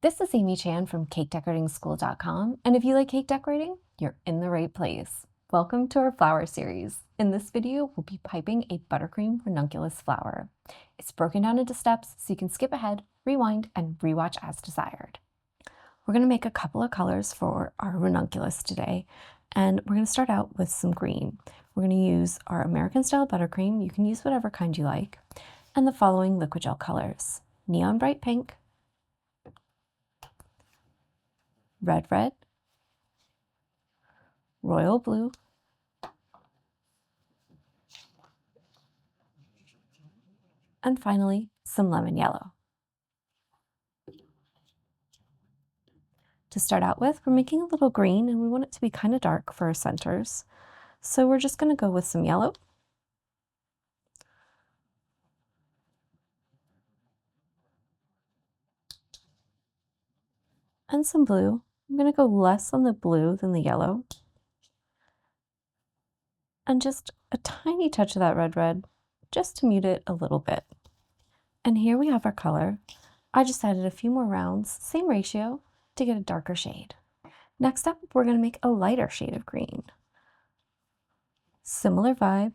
This is Amy Chan from CakeDecoratingSchool.com, and if you like cake decorating, you're in the right place. Welcome to our flower series. In this video, we'll be piping a Buttercream Ranunculus flower. It's broken down into steps so you can skip ahead, rewind, and rewatch as desired. We're going to make a couple of colors for our ranunculus today, and we're going to start out with some green. We're going to use our American style buttercream. You can use whatever kind you like, and the following liquid gel colors: neon bright pink, red, royal blue, and finally some lemon yellow. To start out with, we're making a little green and we want it to be kind of dark for our centers. So we're just going to go with some yellow, and some blue. I'm going to go less on the blue than the yellow, and just a tiny touch of that red, just to mute it a little bit. And here we have our color. I just added a few more rounds, same ratio, to get a darker shade. Next up, we're going to make a lighter shade of green. Similar vibe.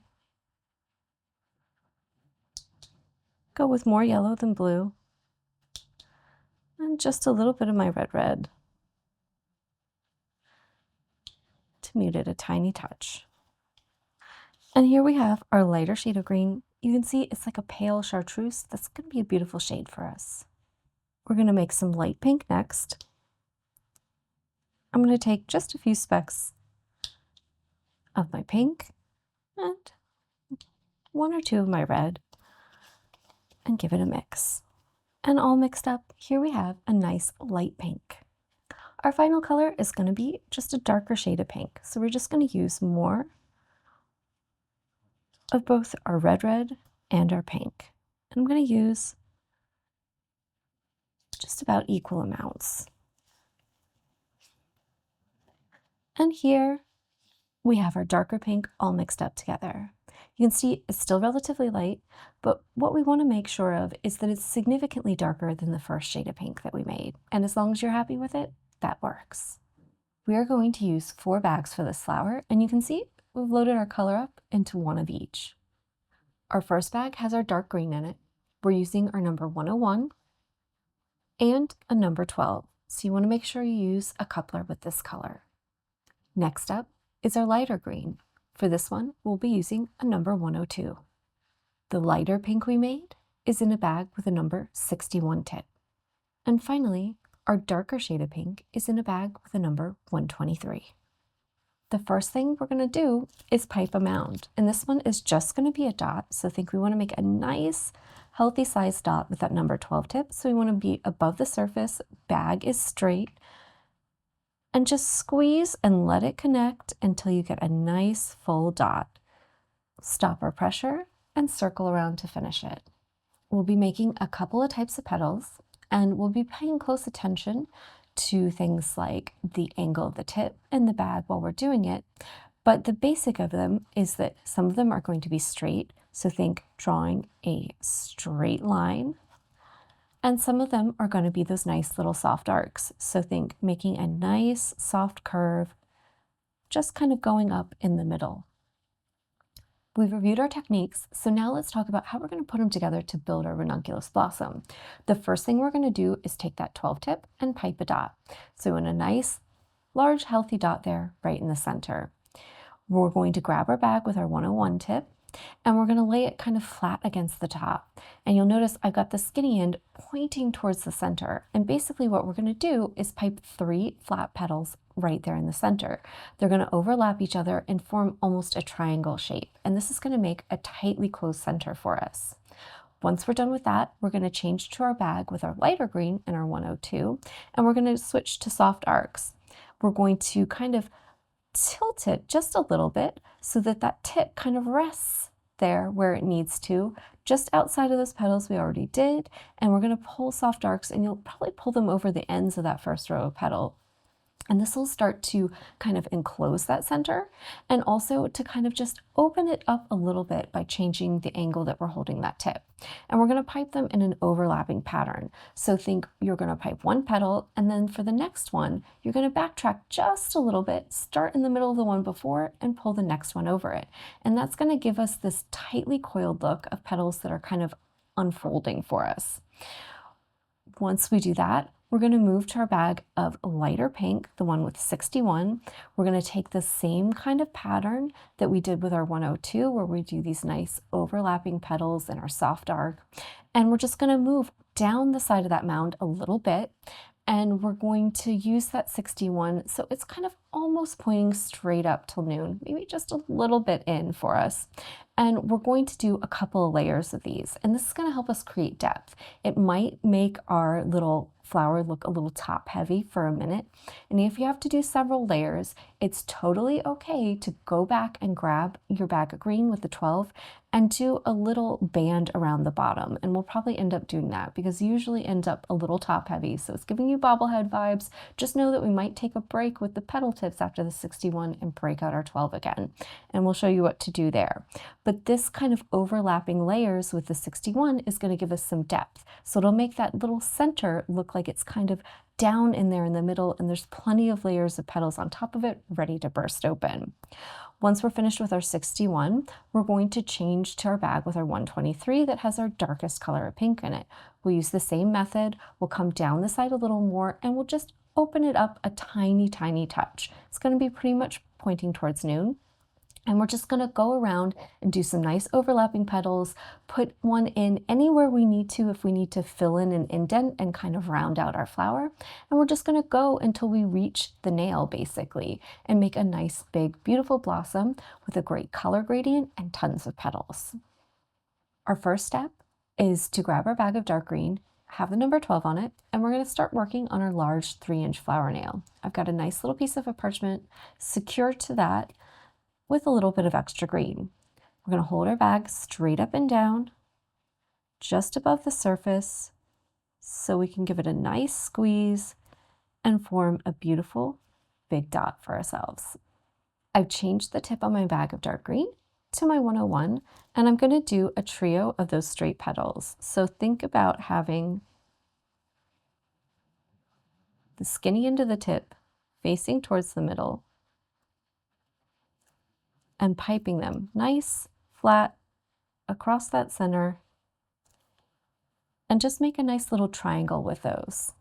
Go with more yellow than blue, and just a little bit of my red to mute it a tiny touch. And here we have our lighter shade of green. You can see it's like a pale chartreuse. That's going to be a beautiful shade for us. We're going to make some light pink next. I'm going to take just a few specks of my pink and one or two of my red and give it a mix. And all mixed up, here we have a nice light pink. Our final color is going to be just a darker shade of pink. So we're just going to use more of both our red and our pink. And I'm going to use just about equal amounts. And here we have our darker pink all mixed up together. You can see it's still relatively light, but what we want to make sure of is that it's significantly darker than the first shade of pink that we made. And as long as you're happy with it, that works. We are going to use 4 bags for this flower, and you can see we've loaded our color up into one of each. Our first bag has our dark green in it. We're using our number 101 and a number 12. So you want to make sure you use a coupler with this color. Next up is our lighter green. For this one, we'll be using a number 102. The lighter pink we made is in a bag with a number 61 tip. And finally, our darker shade of pink is in a bag with a number 123. The first thing we're going to do is pipe a mound, and this one is just going to be a dot. So think we want to make a nice healthy sized dot with that number 12 tip. So we want to be above the surface, bag is straight, and just squeeze and let it connect until you get a nice full dot. Stop our pressure and circle around to finish it. We'll be making a couple of types of petals, and we'll be paying close attention to things like the angle of the tip and the bag while we're doing it. But the basic of them is that some of them are going to be straight. So think drawing a straight line. And some of them are going to be those nice little soft arcs. So think making a nice soft curve, just kind of going up in the middle. We've reviewed our techniques, so now let's talk about how we're going to put them together to build our ranunculus blossom. The first thing we're going to do is take that 12 tip and pipe a dot. So in a nice, large, healthy dot there, right in the center. We're going to grab our bag with our 101 tip, and we're going to lay it kind of flat against the top. And you'll notice I've got the skinny end pointing towards the center. And basically what we're going to do is pipe 3 flat petals right there in the center. They're going to overlap each other and form almost a triangle shape. And this is going to make a tightly closed center for us. Once we're done with that, we're going to change to our bag with our lighter green and our 102, and we're going to switch to soft arcs. We're going to kind of tilt it just a little bit so that that tip kind of rests there where it needs to, just outside of those petals we already did. And we're going to pull soft arcs, and you'll probably pull them over the ends of that first row of petal. And this will start to kind of enclose that center and also to kind of just open it up a little bit by changing the angle that we're holding that tip. And we're going to pipe them in an overlapping pattern. So think you're going to pipe one petal, and then for the next one, you're going to backtrack just a little bit, start in the middle of the one before, and pull the next one over it. And that's going to give us this tightly coiled look of petals that are kind of unfolding for us. Once we do that, we're going to move to our bag of lighter pink, the one with 61. We're going to take the same kind of pattern that we did with our 102, where we do these nice overlapping petals in our soft dark. And we're just going to move down the side of that mound a little bit. And we're going to use that 61, so it's kind of almost pointing straight up till noon, maybe just a little bit in for us. And we're going to do a couple of layers of these, and this is going to help us create depth. It might make our little flower look a little top heavy for a minute, and if you have to do several layers, it's totally okay to go back and grab your bag of green with the 12 and do a little band around the bottom. And we'll probably end up doing that because you usually end up a little top heavy, so it's giving you bobblehead vibes. Just know that we might take a break with the petal tips after the 61 and break out our 12 again, and we'll show you what to do there. But this kind of overlapping layers with the 61 is going to give us some depth. So it'll make that little center look like it's kind of down in there in the middle, and there's plenty of layers of petals on top of it ready to burst open. Once we're finished with our 61, we're going to change to our bag with our 123 that has our darkest color of pink in it. We'll use the same method. We'll come down the side a little more, and we'll just open it up a tiny, tiny touch. It's going to be pretty much pointing towards noon. And we're just going to go around and do some nice overlapping petals, put one in anywhere we need to if we need to fill in an indent and kind of round out our flower. And we're just going to go until we reach the nail basically and make a nice big beautiful blossom with a great color gradient and tons of petals. Our first step is to grab our bag of dark green, have the number 12 on it, and we're going to start working on our large 3-inch flower nail. I've got a nice little piece of parchment secured to that with a little bit of extra green. We're going to hold our bag straight up and down, just above the surface, so we can give it a nice squeeze and form a beautiful big dot for ourselves. I've changed the tip on my bag of dark green to my 101, and I'm going to do a trio of those straight petals. So think about having the skinny end of the tip facing towards the middle, and piping them nice, flat, across that center, and just make a nice little triangle with those.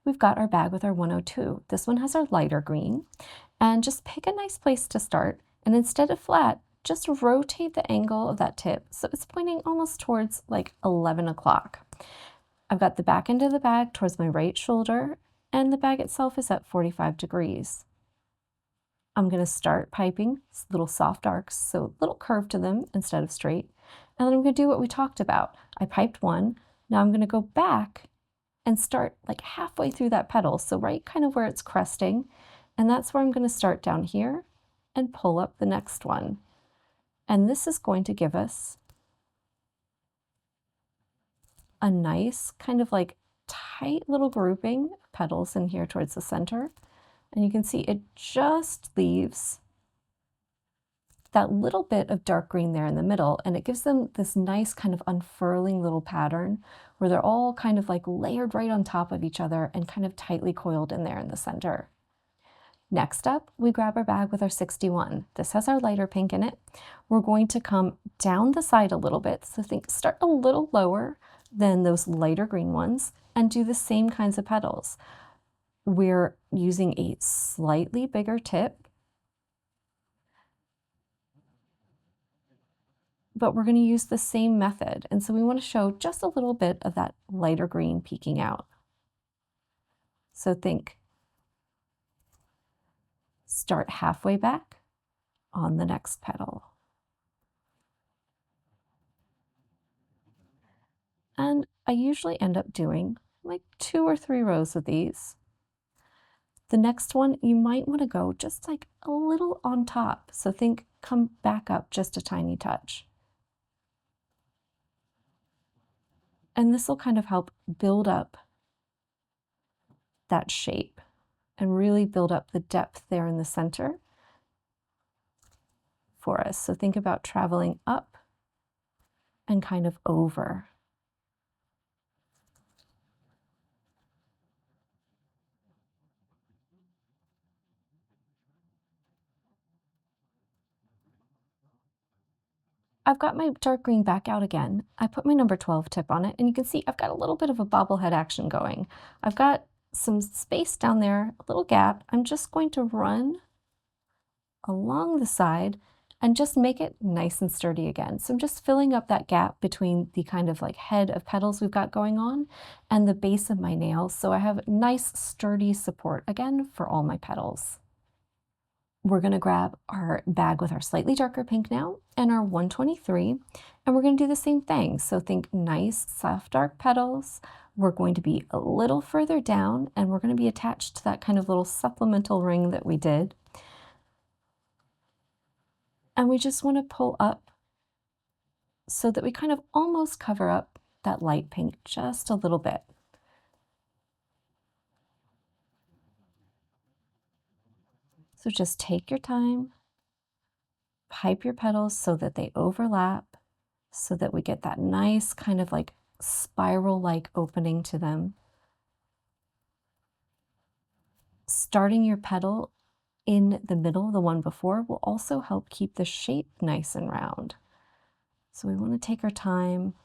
We've got our bag with our 102. This one has our lighter green, and just pick a nice place to start, and instead of flat, just rotate the angle of that tip so it's pointing almost towards like 11 o'clock. I've got the back end of the bag towards my right shoulder, and the bag itself is at 45 degrees. I'm going to start piping little soft arcs, so a little curve to them instead of straight. And then I'm going to do what we talked about. I piped one. Now I'm going to go back and start like halfway through that petal, so right kind of where it's cresting. And that's where I'm going to start down here and pull up the next one. And this is going to give us a nice kind of like tight little grouping of petals in here towards the center. And you can see it just leaves that little bit of dark green there in the middle, and it gives them this nice kind of unfurling little pattern where they're all kind of like layered right on top of each other and kind of tightly coiled in there in the center. Next up, we grab our bag with our 61. This has our lighter pink in it. We're going to come down the side a little bit, so start a little lower than those lighter green ones and do the same kinds of petals. We're using a slightly bigger tip, but we're going to use the same method. And so we want to show just a little bit of that lighter green peeking out. So start halfway back on the next petal. And I usually end up doing like 2 or 3 rows of these. The next one, you might want to go just like a little on top. So come back up just a tiny touch. And this will kind of help build up that shape. and really build up the depth there in the center for us. So think about traveling up and kind of over. I've got my dark green back out again. I put my number 12 tip on it, and you can see I've got a little bit of a bobblehead action going. I've got some space down there, a little gap. I'm just going to run along the side and just make it nice and sturdy again. So I'm just filling up that gap between the kind of like head of petals we've got going on and the base of my nails. So I have nice sturdy support again for all my petals. We're going to grab our bag with our slightly darker pink now and our 123, and we're going to do the same thing. So think nice, soft, dark petals. We're going to be a little further down, and we're going to be attached to that kind of little supplemental ring that we did. And we just want to pull up so that we kind of almost cover up that light pink just a little bit. So just take your time, pipe your petals so that they overlap, so that we get that nice kind of like spiral-like opening to them. Starting your petal in the middle, the one before, will also help keep the shape nice and round. So we want to take our time.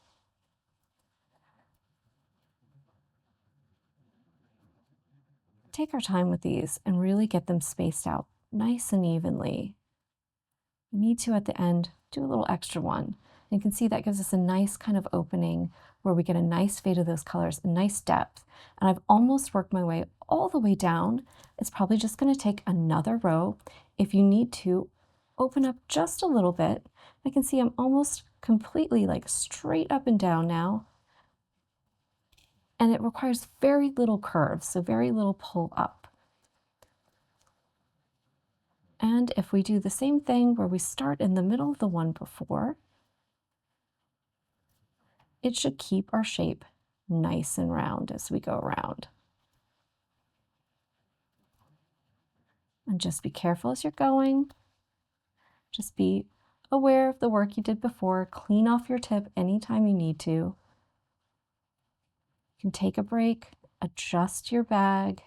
Take our time with these and really get them spaced out nice and evenly. We need to, at the end, do a little extra one. And you can see that gives us a nice kind of opening where we get a nice fade of those colors, a nice depth. And I've almost worked my way all the way down. It's probably just going to take another row. If you need to, open up just a little bit. I can see I'm almost completely like straight up and down now. And it requires very little curve, so very little pull up. And if we do the same thing where we start in the middle of the one before, it should keep our shape nice and round as we go around. And just be careful as you're going. Just be aware of the work you did before. Clean off your tip anytime you need to. You can take a break, adjust your bag.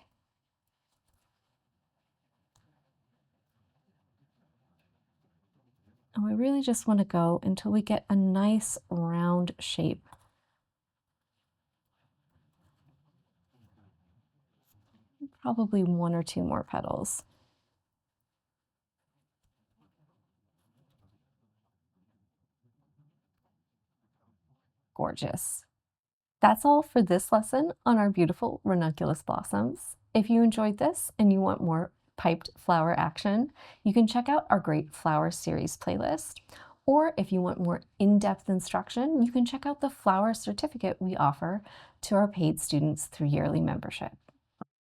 And we really just want to go until we get a nice round shape. Probably one or two more petals. Gorgeous. That's all for this lesson on our beautiful ranunculus blossoms. If you enjoyed this and you want more piped flower action, you can check out our great flower series playlist. Or if you want more in-depth instruction, you can check out the flower certificate we offer to our paid students through yearly membership.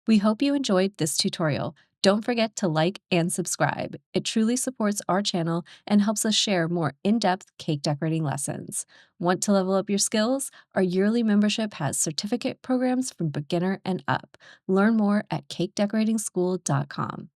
We hope you enjoyed this tutorial. Don't forget to like and subscribe. It truly supports our channel and helps us share more in-depth cake decorating lessons. Want to level up your skills? Our yearly membership has certificate programs from beginner and up. Learn more at cakedecoratingschool.com.